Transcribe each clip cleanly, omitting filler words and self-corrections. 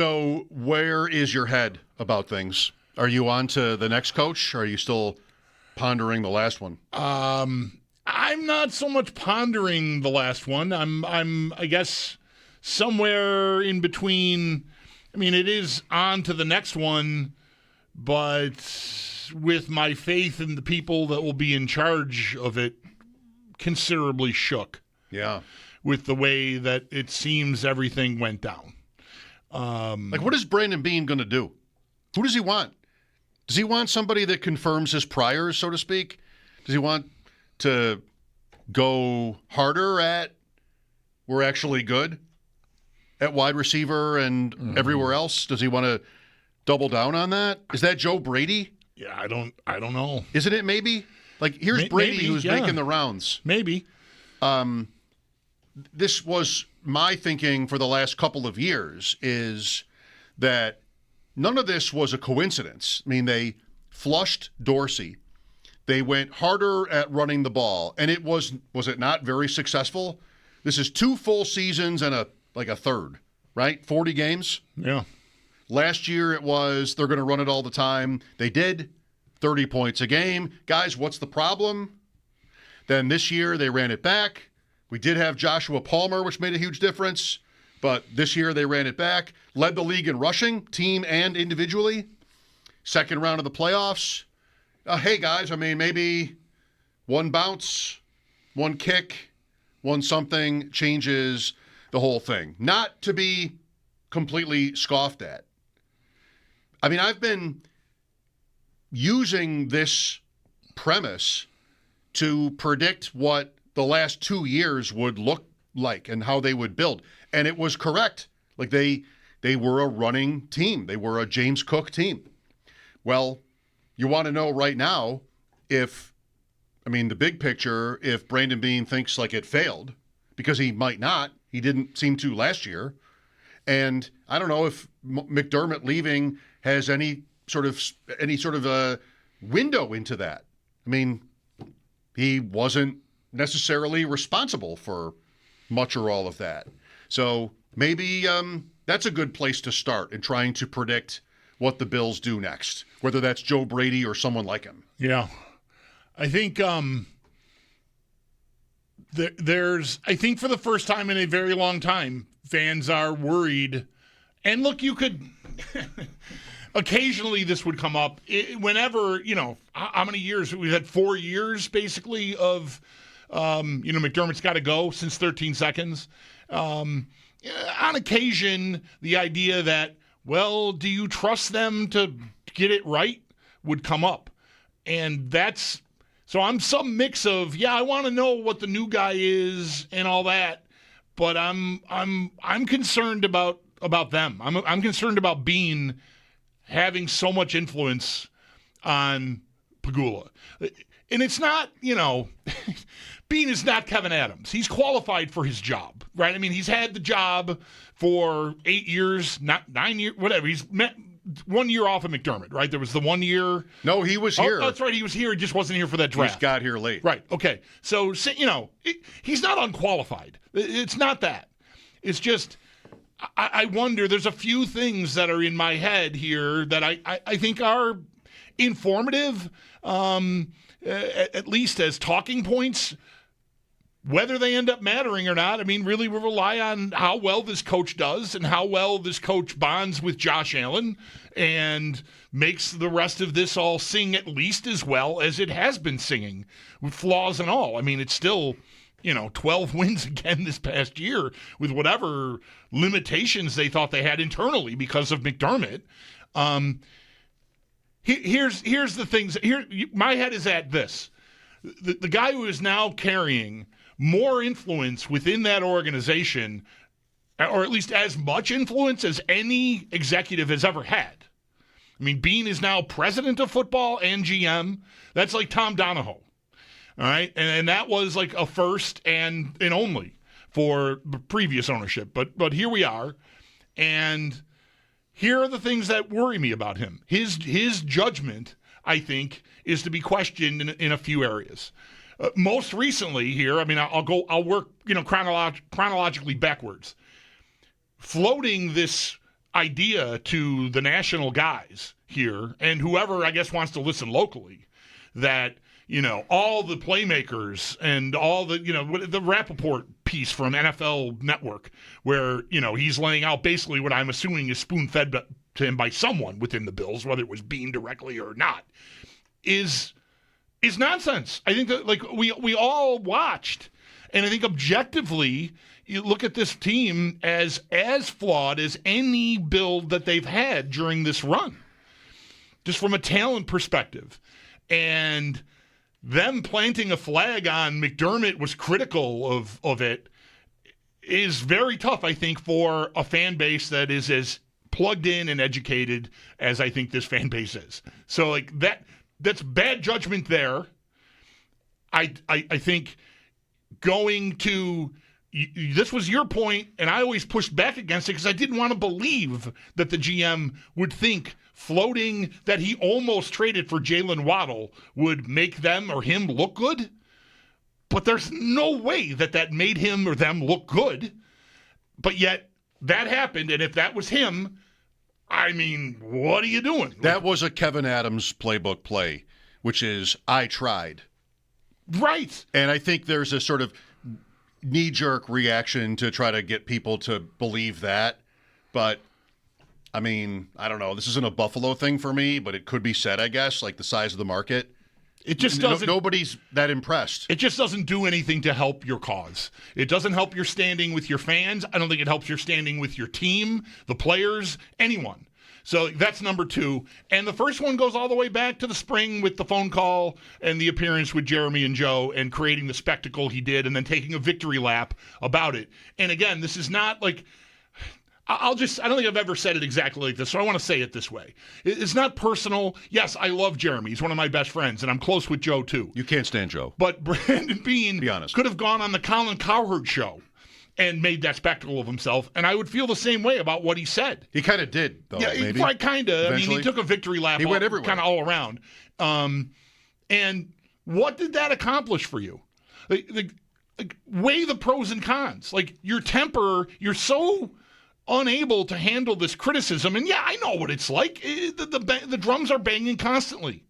So where is your head about things? Are you on to the next coach, or are you still pondering the last one? I'm not so much pondering the last one. I guess somewhere in between. I mean, it is on to the next one, but with my faith in the people that will be in charge of it considerably shook. Yeah. With the way that it seems everything went down. What is Brandon Beane going to do? Who does he want? Does he want somebody that confirms his priors, so to speak? Does he want to go harder at we're actually good at wide receiver and everywhere else? Does he want to double down on that? Is that Joe Brady? Yeah, I don't know. Isn't it maybe? Here's Brady maybe, who's yeah. making the rounds. Maybe. This was my thinking for the last couple of years, is that none of this was a coincidence. I mean, they flushed Dorsey. They went harder at running the ball, and it was it not very successful? This is 2 full seasons and a third, right? 40 games? Yeah. Last year it was they're going to run it all the time. They did. 30 points a game. Guys, what's the problem? Then this year they ran it back. We did have Joshua Palmer, which made a huge difference, but this year they ran it back. Led the league in rushing, team and individually. Second round of the playoffs. Hey, guys, I mean, maybe one bounce, one kick, one something changes the whole thing. Not to be completely scoffed at. I mean, I've been using this premise to predict what the last 2 years would look like and how they would build. And it was correct. They were a running team. They were a James Cook team. Well, you want to know right now the big picture, if Brandon Beane thinks it failed, because he might not. He didn't seem to last year. And I don't know if McDermott leaving has any sort of a window into that. I mean, he wasn't necessarily responsible for much or all of that. So maybe that's a good place to start in trying to predict what the Bills do next, whether that's Joe Brady or someone like him. Yeah. I think I think for the first time in a very long time, fans are worried. And look, you could occasionally this would come up whenever, how many years? We've had 4 years basically of McDermott's got to go since 13 seconds. On occasion, the idea that, well, do you trust them to get it right would come up. And so I'm some mix of, I want to know what the new guy is and all that, but I'm concerned about them. I'm concerned about Beane having so much influence on Pegula. And it's not, Beane is not Kevin Adams. He's qualified for his job, right? I mean, he's had the job for 8 years, not 9 years, whatever. He's met 1 year off of McDermott, right? There was the 1 year. No, he was here. Oh, that's right. He was here. He just wasn't here for that draft. He got here late. Right. Okay. So, he's not unqualified. It's not that. It's just, I wonder, there's a few things that are in my head here that I think are informative, at least as talking points. Whether they end up mattering or not, I mean, really we rely on how well this coach does and how well this coach bonds with Josh Allen and makes the rest of this all sing at least as well as it has been singing, with flaws and all. I mean, it's still, 12 wins again this past year with whatever limitations they thought they had internally because of McDermott. Here's the things. My head is at this. The guy who is now carrying more influence within that organization, or at least as much influence as any executive has ever had. I mean, Beane is now president of football and GM. That's like Tom Donahoe. All right? And that was like a first and only for the previous ownership. But here we are. And here are the things that worry me about him. His judgment, I think, is to be questioned in a few areas. Most recently here, I mean, I'll work, chronologically backwards. Floating this idea to the national guys here and whoever, I guess, wants to listen locally that, all the playmakers and all the, the Rappaport piece from NFL Network where, he's laying out basically what I'm assuming is spoon-fed to him by someone within the Bills, whether it was Beane directly or not, is nonsense. I think that, we all watched, and I think objectively, you look at this team as flawed as any build that they've had during this run, just from a talent perspective. And them planting a flag on McDermott was critical of it is very tough, I think, for a fan base that is as plugged in and educated as I think this fan base is. So that's bad judgment there. I think going to this was your point, and I always pushed back against it because I didn't want to believe that the GM would think floating that he almost traded for Jalen Waddle would make them or him look good. But there's no way that made him or them look good. But yet that happened, and if that was him, I mean, what are you doing? That was a Kevin Adams playbook play, which is, I tried. Right. And I think there's a sort of knee-jerk reaction to try to get people to believe that. But, I mean, I don't know. This isn't a Buffalo thing for me, but it could be said, I guess, like the size of the market. It just doesn't. Nobody's that impressed. It just doesn't do anything to help your cause. It doesn't help your standing with your fans. I don't think it helps your standing with your team, the players, anyone. So that's number two. And the first one goes all the way back to the spring with the phone call and the appearance with Jeremy and Joe and creating the spectacle he did and then taking a victory lap about it. And again, this is not like, I don't think I've ever said it exactly like this, so I want to say it this way. It's not personal. Yes, I love Jeremy. He's one of my best friends, and I'm close with Joe too. You can't stand Joe. But Brandon Beane Be honest. could have gone on the Colin Cowherd show and made that spectacle of himself, and I would feel the same way about what he said. He kind of did, though, yeah, maybe. Quite kind of. I mean, Eventually. he took a victory lap. He went everywhere. Kind of all around. And what did that accomplish for you? Weigh the pros and cons. Like, your temper, you're so unable to handle this criticism. And yeah, I know what it's like. The drums are banging constantly.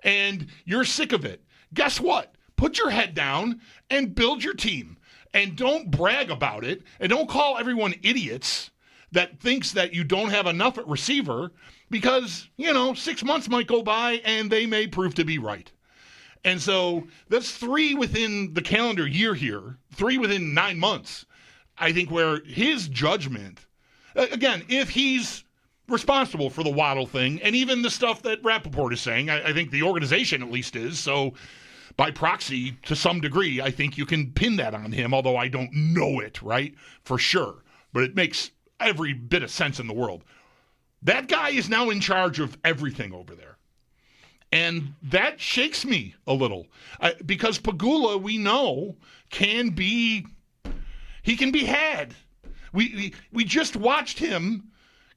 And you're sick of it. Guess what? Put your head down and build your team. And don't brag about it. And don't call everyone idiots that thinks that you don't have enough at receiver because, 6 months might go by and they may prove to be right. And so that's 3 within the calendar year here, 3 within 9 months, I think, where his judgment, again, if he's responsible for the Waddle thing and even the stuff that Rappaport is saying, I think the organization at least is, so by proxy, to some degree, I think you can pin that on him, although I don't know it, right, for sure. But it makes every bit of sense in the world. That guy is now in charge of everything over there. And that shakes me a little. Because Pagula, we know, can be had. We just watched him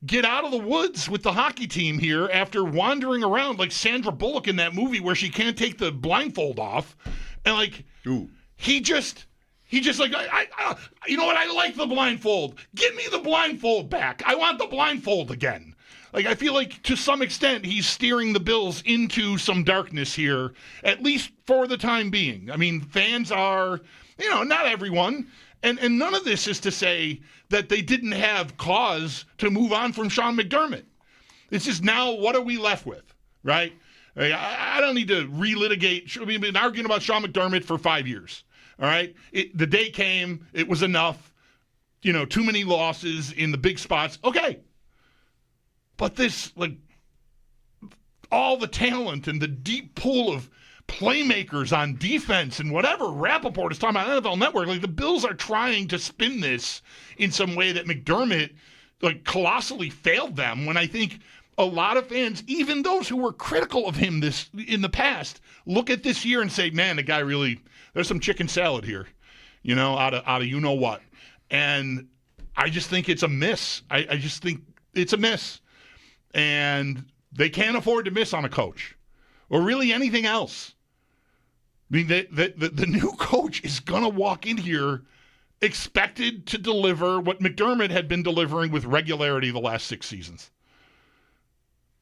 get out of the woods with the hockey team here after wandering around like Sandra Bullock in that movie where she can't take the blindfold off. And he just like, you know what? I like the blindfold. Give me the blindfold back. I want the blindfold again. Like, I feel like to some extent he's steering the Bills into some darkness here, at least for the time being. I mean, fans are, not everyone. And none of this is to say that they didn't have cause to move on from Sean McDermott. It's just now, what are we left with, right? I don't need to relitigate. We've been arguing about Sean McDermott for 5 years, all right? The day came. It was enough. Too many losses in the big spots. Okay. But this, all the talent and the deep pool of playmakers on defense and whatever Rappaport is talking about NFL Network, the Bills are trying to spin this in some way that McDermott colossally failed them, when I think a lot of fans, even those who were critical of him in the past, look at this year and say, man, the guy really, there's some chicken salad here, out of you know what. And I just think it's a miss. I just think it's a miss. And they can't afford to miss on a coach or really anything else. I mean, the new coach is going to walk in here expected to deliver what McDermott had been delivering with regularity the last 6 seasons.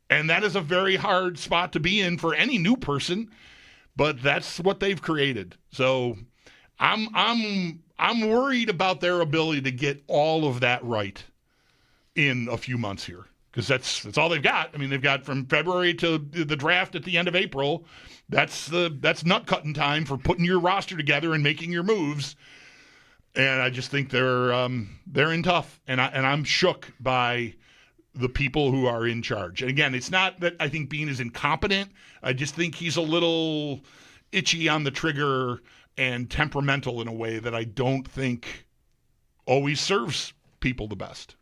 And that is a very hard spot to be in for any new person, but that's what they've created. So I'm worried about their ability to get all of that right in a few months here, because that's all they've got. I mean, they've got from February to the draft at the end of April. That's nut cutting time for putting your roster together and making your moves. And I just think they're in tough, and I'm shook by the people who are in charge. And again, it's not that I think Beane is incompetent. I just think he's a little itchy on the trigger and temperamental in a way that I don't think always serves people the best.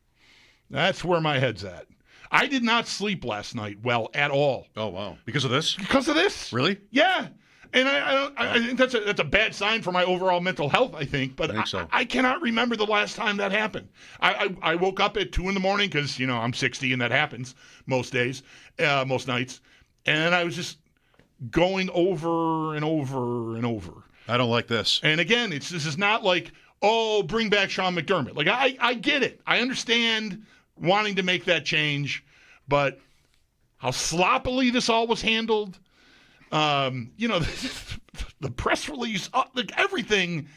That's where my head's at. I did not sleep last night well at all. Oh, wow. Because of this? Because of this. Really? Yeah. And I think that's a bad sign for my overall mental health, I think. But I think so. I cannot remember the last time that happened. I woke up at 2 a.m. because, I'm 60 and that happens most days, most nights. And I was just going over and over and over. I don't like this. And again, this is not like, oh, bring back Sean McDermott. Like, I get it. I understand wanting to make that change. But how sloppily this all was handled, the press release, like everything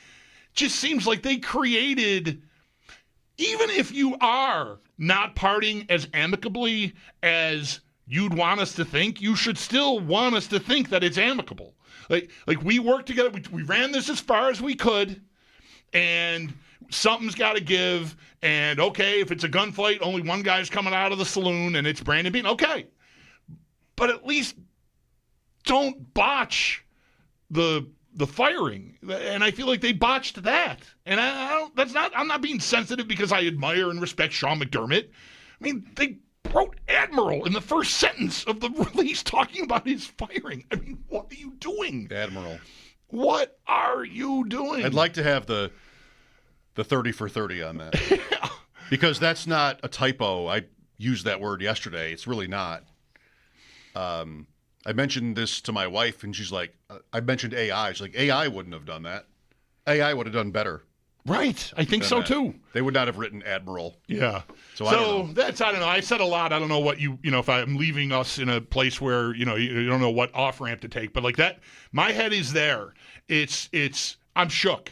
just seems like they created, even if you are not parting as amicably as you'd want us to think, you should still want us to think that it's amicable. Like we worked together, we ran this as far as we could, and something's got to give. And okay, if it's a gunfight, only one guy's coming out of the saloon, and it's Brandon Beane. Okay, but at least don't botch the firing. And I feel like they botched that. And I'm not being sensitive because I admire and respect Sean McDermott. I mean, they wrote Admiral in the first sentence of the release talking about his firing. I mean, what are you doing? Admiral. What are you doing? I'd like to have the 30 for 30 on that. Because that's not a typo. I used that word yesterday. It's really not. I mentioned this to my wife, and she's like, I mentioned AI. She's like, AI wouldn't have done that. AI would have done better. Right. I think so, too. They would not have written Admiral. Yeah. So I don't know. I don't know. I said a lot. I don't know what if I'm leaving us in a place where, you don't know what off-ramp to take. But like that, my head is there. I'm shook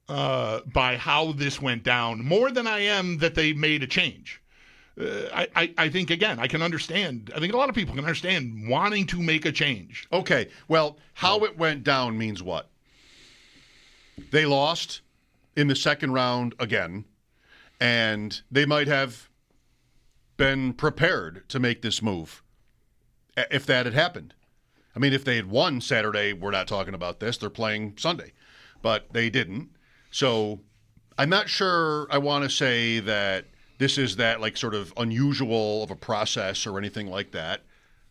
by how this went down, more than I am that they made a change. I think, again, I can understand. I think a lot of people can understand wanting to make a change. Okay. Well, how it went down means what? They lost in the second round again, and they might have been prepared to make this move if that had happened. I mean, if they had won Saturday, we're not talking about this. They're playing Sunday. But they didn't. So I'm not sure I want to say that this is that like sort of unusual of a process or anything like that.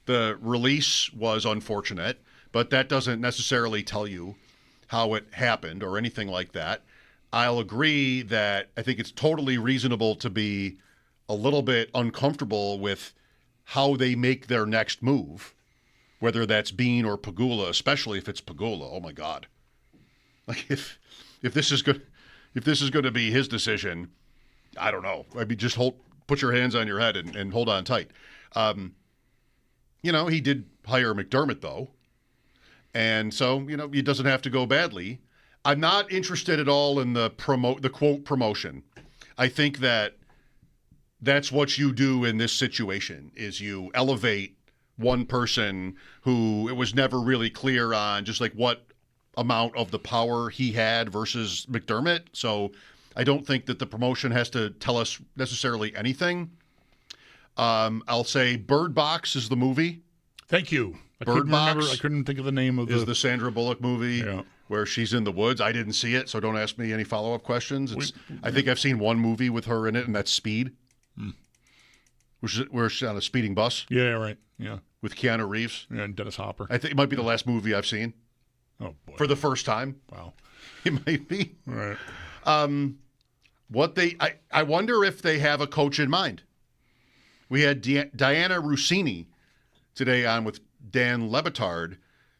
The release was unfortunate, but that doesn't necessarily tell you how it happened or anything like that. I'll agree that I think it's totally reasonable to be a little bit uncomfortable with how they make their next move, whether that's Beane or Pegula, especially if it's Pegula. Oh my God! Like if this is good, if this is going to be his decision, I don't know. I mean, just put your hands on your head and hold on tight. He did hire McDermott though, and so he doesn't have to go badly. I'm not interested at all in the quote promotion. I think that's what you do in this situation is you elevate one person who it was never really clear on just like what amount of the power he had versus McDermott. So I don't think that the promotion has to tell us necessarily anything. I'll say Bird Box is the movie. Thank you. Bird Box. I couldn't think of the name of is the Sandra Bullock movie. Yeah. Where she's in the woods. I didn't see it, so don't ask me any follow-up questions. I think I've seen one movie with her in it, and that's Speed, where she's on a speeding bus. Yeah, right. Yeah, with Keanu Reeves. Yeah, and Dennis Hopper. I think it might be the last movie I've seen. Oh, boy. For the first time. Wow. It might be. All right. I wonder if they have a coach in mind. We had Diana Rossini today on with Dan Le Batard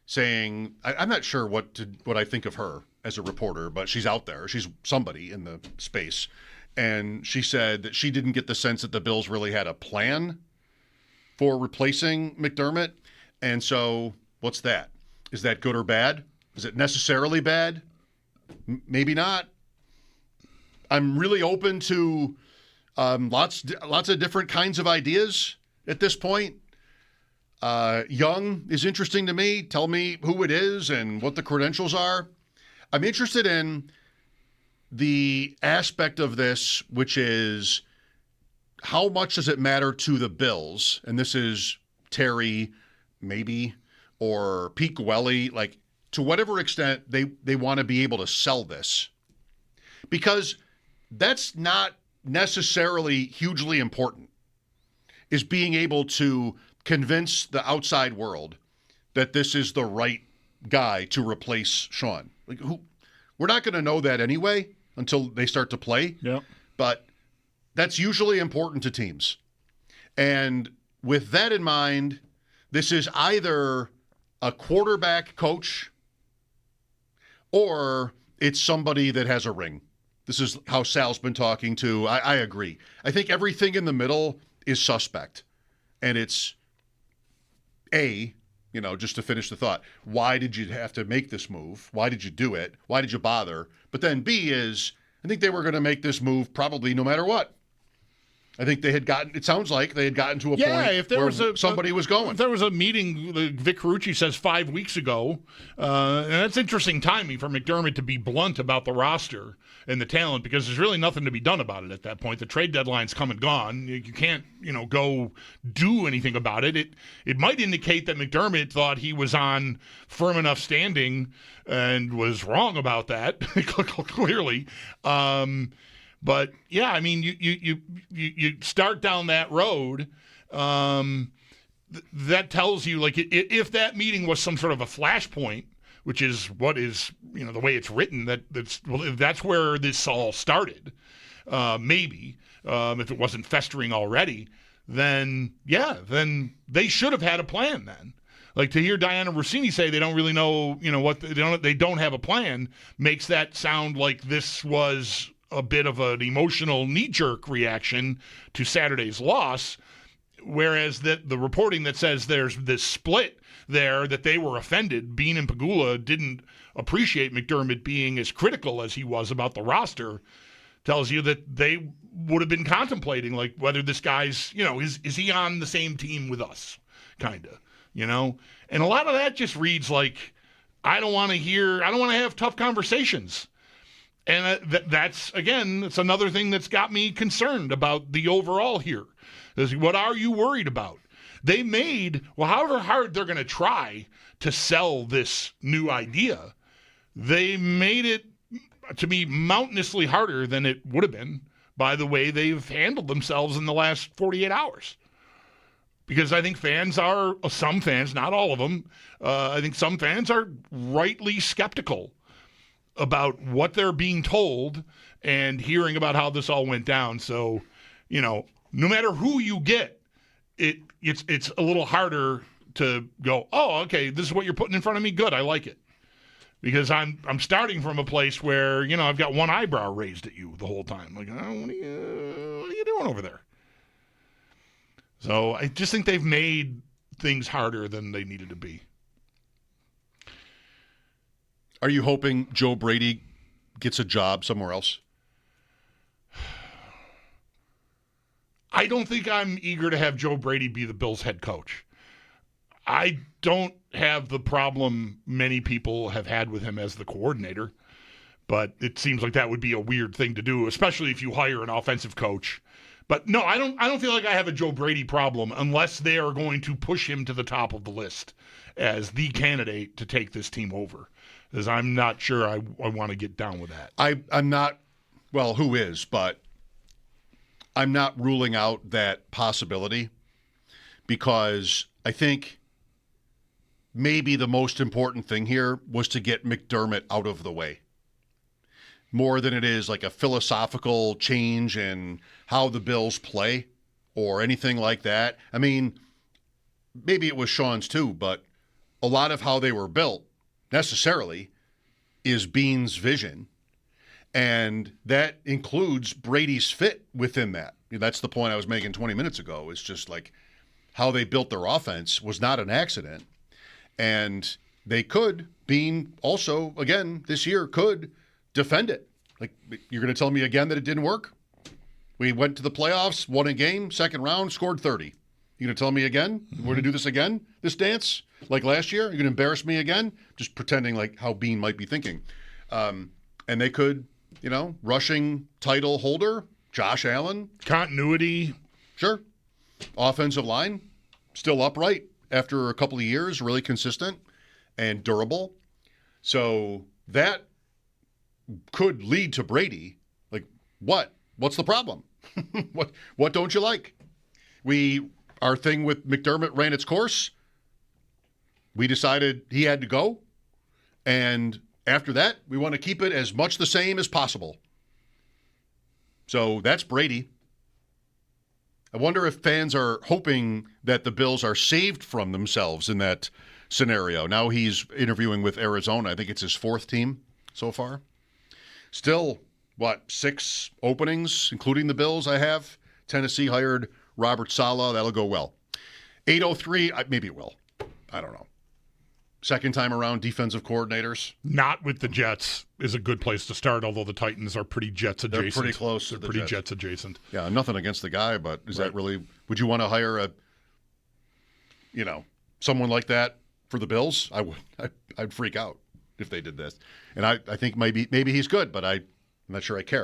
saying, I'm not sure what I think of her. as a reporter, but she's out there. She's somebody in the space. And she said that she didn't get the sense that the Bills really had a plan for replacing McDermott. And so what's that? Is that good or bad? Is it necessarily bad? Maybe not. I'm really open to lots of different kinds of ideas at this point. Young is interesting to me. Tell me who it is and what the credentials are. I'm interested in the aspect of this, which is how much does it matter to the Bills? And this is Terry, maybe, or Pete Gwelly, like to whatever extent they want to be able to sell this. Because that's not necessarily hugely important, is being able to convince the outside world that this is the right guy to replace Sean. Like, we're not going to know that anyway until they start to play. Yeah. But that's usually important to teams. And with that in mind, this is either a quarterback coach or it's somebody that has a ring. This is how Sal's been talking to. I agree. I think everything in the middle is suspect. And it's just to finish the thought, why did you have to make this move? Why did you do it? Why did you bother? But then B is, I think they were going to make this move probably no matter what. I think it sounds like they had gotten to a point if there where somebody was going. If there was a meeting, Vic Carucci says 5 weeks ago, and that's interesting timing for McDermott to be blunt about the roster and the talent, because there's really nothing to be done about it at that point. The trade deadline's come and gone. You can't, go do anything about it. It might indicate that McDermott thought he was on firm enough standing and was wrong about that, clearly. But yeah, I mean, you start down that road. That tells you, like, if that meeting was some sort of a flashpoint, which is what is the way it's written, that's where this all started. Maybe if it wasn't festering already, then they should have had a plan then. Like, to hear Diana Rossini say they don't really know, what they don't have a plan makes that sound like this was a bit of an emotional knee-jerk reaction to Saturday's loss, whereas the reporting that says there's this split there, that they were offended. Beane and Pegula didn't appreciate McDermott being as critical as he was about the roster, tells you that they would have been contemplating, like, whether this guy's, is he on the same team with us, kind of, And a lot of that just reads like, I don't want to have tough conversations. And that's another thing that's got me concerned about the overall here. Is, what are you worried about? They made, however hard they're going to try to sell this new idea, they made it, to me, mountainously harder than it would have been by the way they've handled themselves in the last 48 hours. Because I think some fans, not all of them, I think some fans are rightly skeptical about what they're being told and hearing about how this all went down. So, no matter who you get, it's a little harder to go, oh, okay, this is what you're putting in front of me. Good, I like it. Because I'm starting from a place where, I've got one eyebrow raised at you the whole time. Like, oh, what are you doing over there? So I just think they've made things harder than they needed to be. Are you hoping Joe Brady gets a job somewhere else? I don't think I'm eager to have Joe Brady be the Bills' head coach. I don't have the problem many people have had with him as the coordinator, but it seems like that would be a weird thing to do, especially if you hire an offensive coach. But no, I don't feel like I have a Joe Brady problem unless they are going to push him to the top of the list as the candidate to take this team over. Because I'm not sure I want to get down with that. I'm not, who is, but I'm not ruling out that possibility, because I think maybe the most important thing here was to get McDermott out of the way, more than it is like a philosophical change in how the Bills play or anything like that. I mean, maybe it was Sean's too, but a lot of how they were built necessarily is Beane's vision. And that includes Brady's fit within that. That's the point I was making 20 minutes ago. It's just like how they built their offense was not an accident. And they could, Beane also, again, this year, could defend it. Like, you're going to tell me again that it didn't work? We went to the playoffs, won a game, second round, scored 30. You're going to tell me again? We're going to do this again, this dance? Like last year? You're going to embarrass me again? Just pretending like how Beane might be thinking. And they could, rushing title holder, Josh Allen. Continuity. Sure. Offensive line, still upright after a couple of years, really consistent and durable. So that could lead to Brady. Like, what? What's the problem? What don't you like? Our thing with McDermott ran its course. We decided he had to go. And after that, we want to keep it as much the same as possible. So that's Brady. I wonder if fans are hoping that the Bills are saved from themselves in that scenario. Now he's interviewing with Arizona. I think it's his fourth team so far. Still, 6 openings, including the Bills I have? Tennessee hired Robert Saleh. That'll go well. 803, maybe it will. I don't know. Second time around, defensive coordinators. Not with the Jets is a good place to start, although the Titans are pretty Jets adjacent. They're pretty close They're to the pretty Jets. Jets adjacent. Yeah, nothing against the guy, but is Right. that really, would you want to hire someone like that for the Bills? I would. I'd freak out if they did this. And I think maybe he's good, but I'm not sure I care.